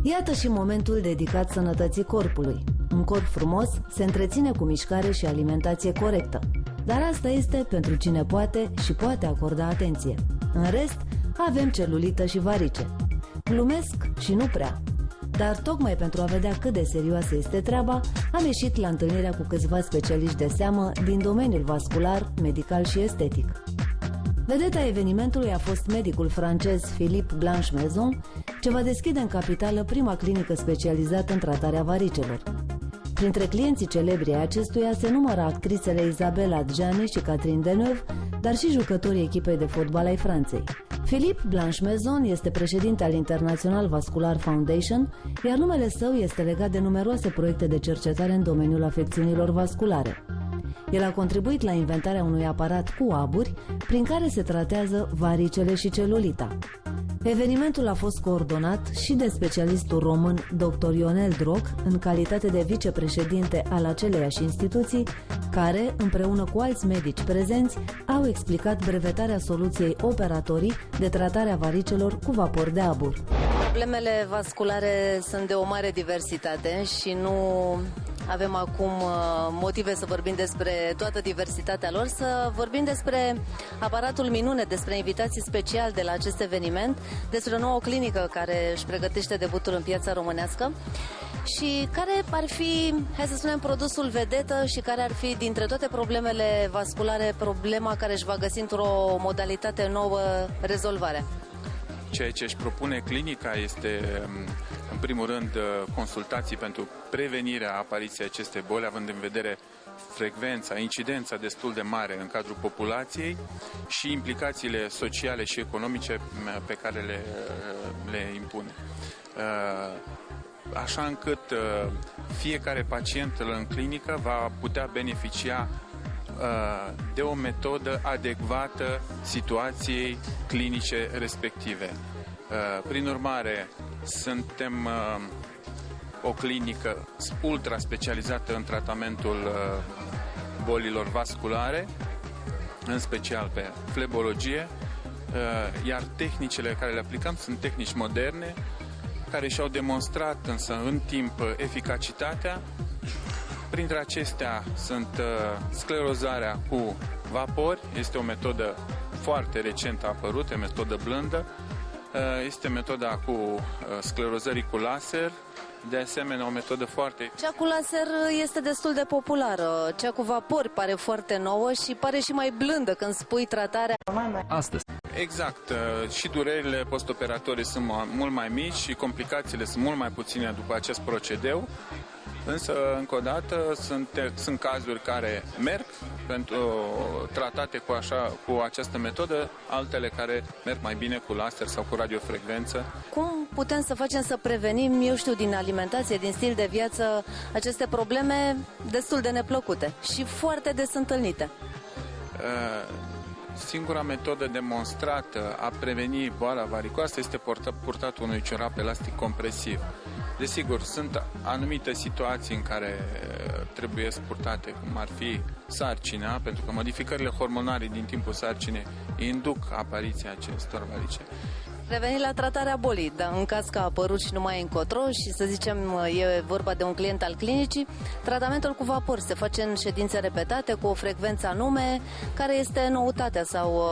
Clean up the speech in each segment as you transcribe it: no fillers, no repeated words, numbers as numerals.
Iată și momentul dedicat sănătății corpului. Un corp frumos se întreține cu mișcare și alimentație corectă. Dar asta este pentru cine poate și poate acorda atenție. În rest, avem celulită și varice. Glumesc și nu prea. Dar tocmai pentru a vedea cât de serioasă este treaba, am ieșit la întâlnirea cu câțiva specialiști de seamă din domeniul vascular, medical și estetic. Vedeta evenimentului a fost medicul francez Philippe Blanche-Maison, ce va deschide în capitală prima clinică specializată în tratarea varicelor. Printre clienții celebri ai acestuia se numără actrițele Isabelle Adjani și Catherine Deneuve, dar și jucătorii echipei de fotbal ai Franței. Philippe Blanche-Maison este președinte al International Vascular Foundation, iar numele său este legat de numeroase proiecte de cercetare în domeniul afecțiunilor vasculare. El a contribuit la inventarea unui aparat cu aburi prin care se tratează varicele și celulita. Evenimentul a fost coordonat și de specialistul român Dr. Ionel Droc, în calitate de vicepreședinte al aceleiași instituții, care, împreună cu alți medici prezenți, au explicat brevetarea soluției operatorii de tratare a varicelor cu vapor de abur. Problemele vasculare sunt de o mare diversitate și nu avem acum motive să vorbim despre toată diversitatea lor, să vorbim despre aparatul minune, despre invitații speciali de la acest eveniment, despre o nouă clinică care își pregătește debutul în piața românească și care ar fi, hai să spunem, produsul vedetă și care ar fi, dintre toate problemele vasculare, problema care își va găsi într-o modalitate nouă rezolvarea. Ceea ce își propune clinica este, în primul rând, consultații pentru prevenirea apariției acestei boli, având în vedere frecvența, incidența destul de mare în cadrul populației și implicațiile sociale și economice pe care le impune. Așa încât fiecare pacient în clinică va putea beneficia de o metodă adecvată situației clinice respective. Prin urmare, suntem o clinică ultra specializată în tratamentul bolilor vasculare, în special pe flebologie, iar tehnicile care le aplicăm sunt tehnici moderne, care și-au demonstrat însă în timp eficacitatea. Printre acestea sunt sclerozarea cu vapori, este o metodă foarte recentă apărută, metodă blândă, este metoda cu sclerozării cu laser, de asemenea o metodă foarte... Cea cu laser este destul de populară, cea cu vapori pare foarte nouă și pare și mai blândă când spui tratarea. Astăzi. Exact, și durerile postoperatorii sunt mult mai mici și complicațiile sunt mult mai puține după acest procedeu. Însă, încă o dată, sunt cazuri care merg pentru tratate cu această metodă, altele care merg mai bine cu laser sau cu radiofrecvență. Cum putem să facem să prevenim, eu știu, din alimentație, din stil de viață, aceste probleme destul de neplăcute și foarte des întâlnite? Singura metodă demonstrată a preveni boala varicoasă este purtatul unui ciorap elastic compresiv. Desigur, sunt anumite situații în care trebuie purtate, cum ar fi sarcina, pentru că modificările hormonale din timpul sarcinei induc apariția acestor varice. Reveni la tratarea bolii, dar în caz că a apărut și nu mai e încotro și să zicem e vorba de un client al clinicii, tratamentul cu vapor se face în ședințe repetate, cu o frecvență anume. Care este noutatea sau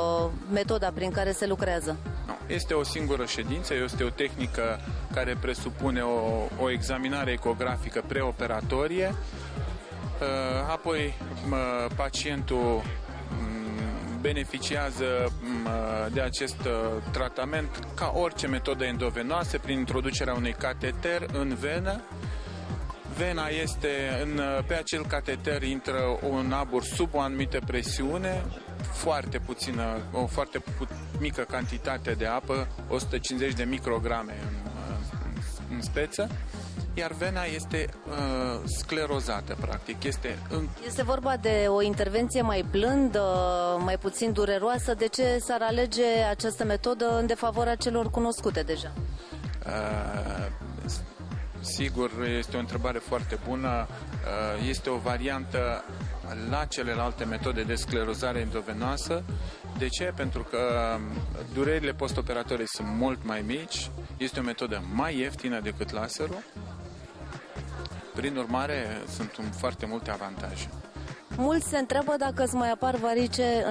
metoda prin care se lucrează? Este o singură ședință, este o tehnică care presupune o examinare ecografică preoperatorie, apoi pacientul beneficiază de acest tratament ca orice metodă endovenoasă prin introducerea unui cateter în venă. Vena este, pe acel cateter intră un abur sub o anumită presiune, o foarte mică cantitate de apă, 150 de micrograme în speță, iar vena este sclerozată, practic. Este vorba de o intervenție mai blândă, mai puțin dureroasă. De ce s-ar alege această metodă în defavoarea celor cunoscute deja? Sigur, este o întrebare foarte bună. Este o variantă la celelalte metode de sclerozare endovenoasă, De ce? Pentru că durerile postoperatorii sunt mult mai mici, este o metodă mai ieftină decât laserul. Prin urmare, sunt foarte multe avantaje. Mulți se întreabă dacă îți mai apar varice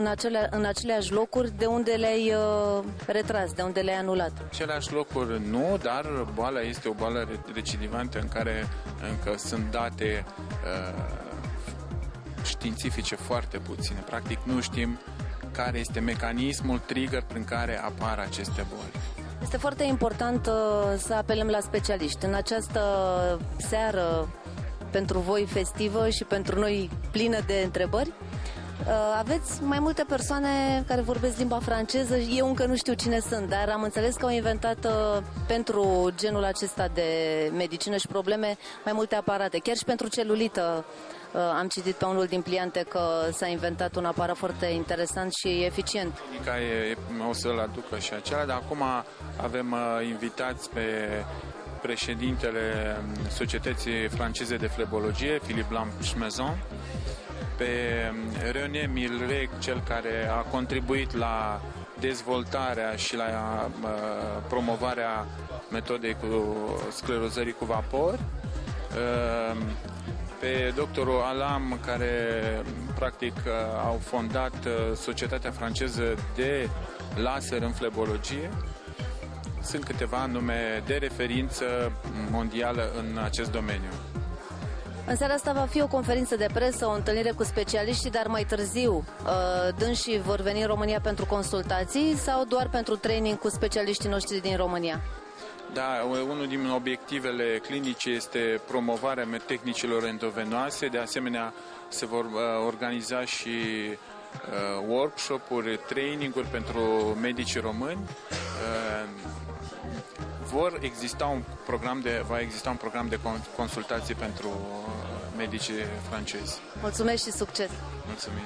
în aceleași locuri de unde le-ai retras, de unde le-ai anulat. Aceleași locuri nu, dar boala este o boală recidivantă în care încă sunt date științifice foarte puține. Practic nu știm care este mecanismul trigger prin care apar aceste boli. Este foarte important să apelăm la specialiști. În această seară pentru voi festivă și pentru noi plină de întrebări, aveți mai multe persoane care vorbesc limba franceză. Eu încă nu știu cine sunt, dar am înțeles că au inventat pentru genul acesta de medicină și probleme mai multe aparate. Chiar și pentru celulită am citit pe unul din pliante că s-a inventat un aparat foarte interesant și eficient. O să-l aducă și acela, dar acum avem invitați pe președintele Societății Franceze de Flebologie, Philippe Lampschmezon, pe René Milrec, cel care a contribuit la dezvoltarea și la promovarea metodei cu sclerozării cu vapor, pe doctorul Alam, care practic au fondat Societatea Franceză de Laser în Flebologie. Sunt câteva nume de referință mondială în acest domeniu. În seara asta va fi o conferință de presă, o întâlnire cu specialiștii, dar mai târziu dânsii vor veni în România pentru consultații sau doar pentru training cu specialiștii noștri din România? Da, unul din obiectivele clinice este promovarea tehnicilor endovenoase. De asemenea, se vor organiza și workshop-uri, training-uri pentru medicii români. Va exista un program de consultații pentru medicii francezi. Mulțumesc și succes! Mulțumim!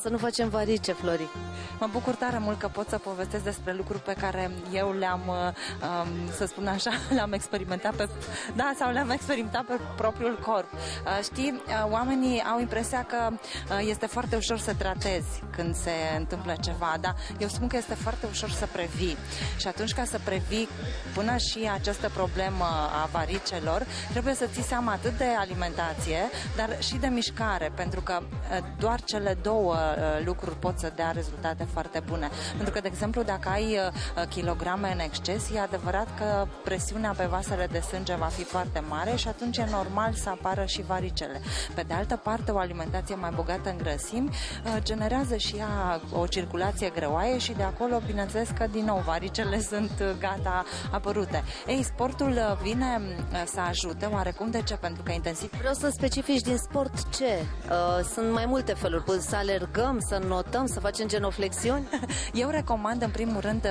Să nu facem varice, Flori? Mă bucur tare mult că pot să povestesc despre lucruri pe care eu le-am, să spun așa, le-am experimentat pe propriul corp. Știi, oamenii au impresia că este foarte ușor să tratezi când se întâmplă ceva, dar eu spun că este foarte ușor să previi. Și atunci, ca să previi până și această problemă a varicelor, trebuie să ții seama atât de alimentație, dar și de mișcare, pentru că doar cele două lucruri pot să dea rezultate foarte bune. Pentru că, de exemplu, dacă ai kilograme în exces, e adevărat că presiunea pe vasele de sânge va fi foarte mare și atunci e normal să apară și varicele. Pe de altă parte, o alimentație mai bogată în grăsimi generează și ea o circulație greoaie și de acolo, bineînțeles că, din nou, varicele sunt gata apărute. Ei, sportul vine să ajute oarecum. De ce? Pentru că intensiv. Vreau să specifici din sport ce? Sunt mai multe feluri. Să alergăm, să notăm, să facem genoflexiuni? Eu recomand, în primul rând,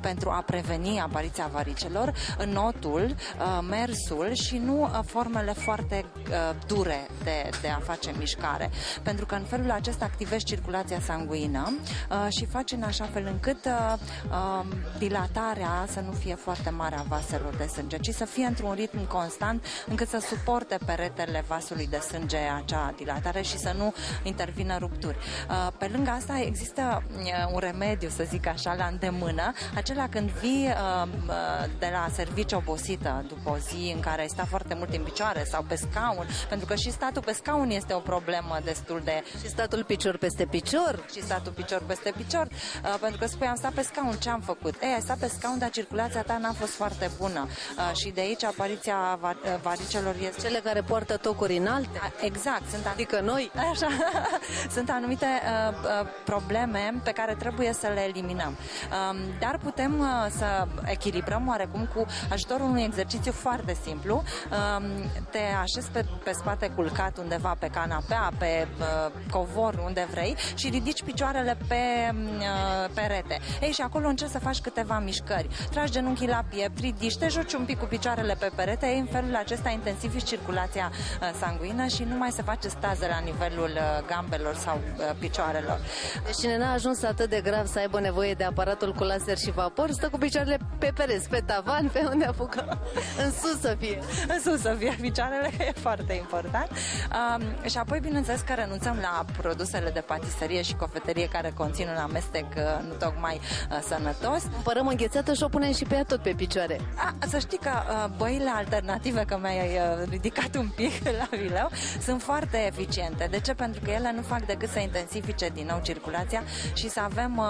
pentru a preveni apariția varicelor, notul, mersul și nu formele foarte dure de a face mișcare. Pentru că în felul acesta activezi circulația sanguină și faci în așa fel încât dilatarea să nu fie foarte mare a vaselor de sânge, ci să fie într-un ritm constant încât să suporte peretele vasului de sânge acea dilatare și să nu intervină rupturi. Pe lângă asta există un remediu, să zic așa, la îndemână, acela când vii de la serviciu obosită după o zi în care ai stat foarte mult în picioare sau pe scaun, pentru că și statul pe scaun este o problemă destul de... Și statul picior peste picior. Și statul picior peste picior, pentru că spui, am stat pe scaun, ce am făcut? Ai stat pe scaun, dar circulația ta n-a fost foarte bună și de aici apariția varicelor este... Cele care poartă tocuri înalte? Exact. Adică noi. Așa. Sunt anumite probleme pe care trebuie să le eliminăm. Dar putem să echilibrăm oarecum cu ajutorul unui exercițiu foarte simplu. Te așezi pe spate culcat undeva pe canapea, pe covor, unde vrei și ridici picioarele pe perete. Ei, și acolo încerci să faci câteva mișcări. Tragi genunchii la piept, ridici, te joci un pic cu picioarele pe perete. Ei, în felul acesta intensifici circulația sanguină și nu mai se face stază la nivelul gambelor sau picioarelor. Deci cine n-a ajuns atât de grav să aibă nevoie de aparatul cu laser și vapor, stă cu picioarele pe pereți, pe tavan, pe unde apucă, în sus să fie. În sus să fie picioarele, că e foarte important. Și apoi, bineînțeles că renunțăm la produsele de patiserie și cofetărie care conțin un amestec nu tocmai sănătos. Părăm înghețată și o punem și pe ea tot pe picioare. Să știi că băile alternative, că mi-ai ridicat un pic la vileu, sunt foarte eficiente. De ce? Pentru că ele nu fac decât să intensifice din nou circulația și să avem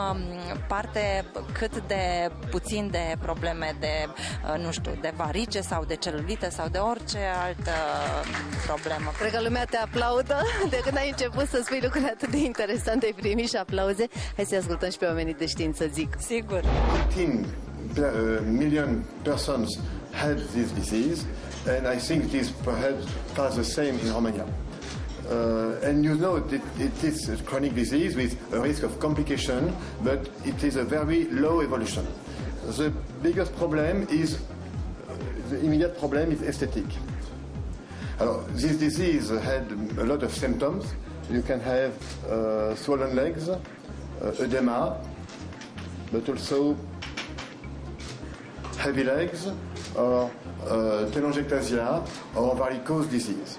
parte cât de puțin de probleme de, nu știu, de varice sau de celulită sau de orice altă problemă. Cred că lumea te aplaudă de când ai început să spui lucruri atât de interesante, ai primit și aplauze. Hai să ascultăm și pe oamenii de știință, zic. Sigur. 18 million persons had this disease, and I think it is perhaps the same in Romania. And you know it is a chronic disease with a risk of complication, but it is a very low evolution. The biggest problem is, the immediate problem is aesthetic. This disease had a lot of symptoms. You can have swollen legs, edema, but also heavy legs, or telangiectasia, or varicose disease.